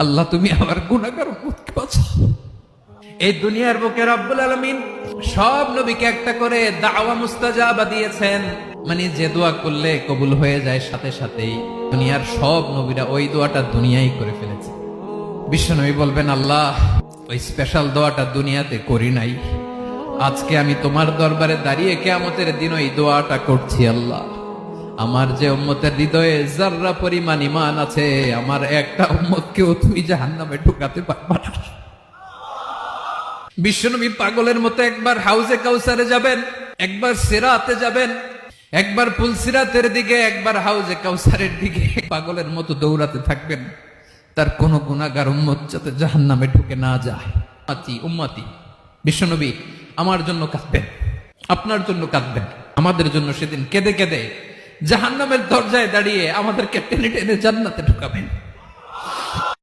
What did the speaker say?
আল্লাহ তুমি আমার গুনাহগার উম্মতকে বাঁচাও। এই দুনিয়ার বুকে রব্বুল আলামিন সব নবীকে একটা করে দাওয়া মুস্তাজাবা দিয়েছেন, মানে যে দোয়া করলে কবুল হয়ে যায় সাথে সাথেই। দুনিয়ার সব নবীরা ওই দোয়াটা দুনিয়ায় করে ফেলেছে। বিশ্বনবী বলবেন, আল্লাহ ওই স্পেশাল দোয়াটা দুনিয়াতে করি নাই, আজকে আমি তোমার দরবারে দাঁড়িয়ে কিয়ামতের দিন ওই দোয়াটা করছি। আল্লাহ আমার যে উম্মতের হৃদয়ে যাররা পরিমাণ ঈমান আছে, আমার একটা উম্মতকেও তুমি জাহান্নামে ঢুকাতে পারবা না। বিশ্বনবী পাগলের মতো একবার হাউজে কাউসারে যাবেন, একবার সিরাতে যাবেন, একবার পুলসিরাতের দিকে, একবার হাউজে কাউসারের দিকে পাগলের মতো দৌড়াতে থাকবেন, তার কোন গুনাহগার উম্মত যাতে জাহান্নামে ঢুকে না যায়। উম্মতি বিশ্বনবী আমার জন্য কাঁদবেন, আপনার জন্য কাঁদবেন, আমাদের জন্য সেদিন কেঁদে কেঁদে জাহান্নামের দরজায় দাঁড়িয়ে আমাদেরকে টেনে টেনে জান্নাতে ঢুকাবেন।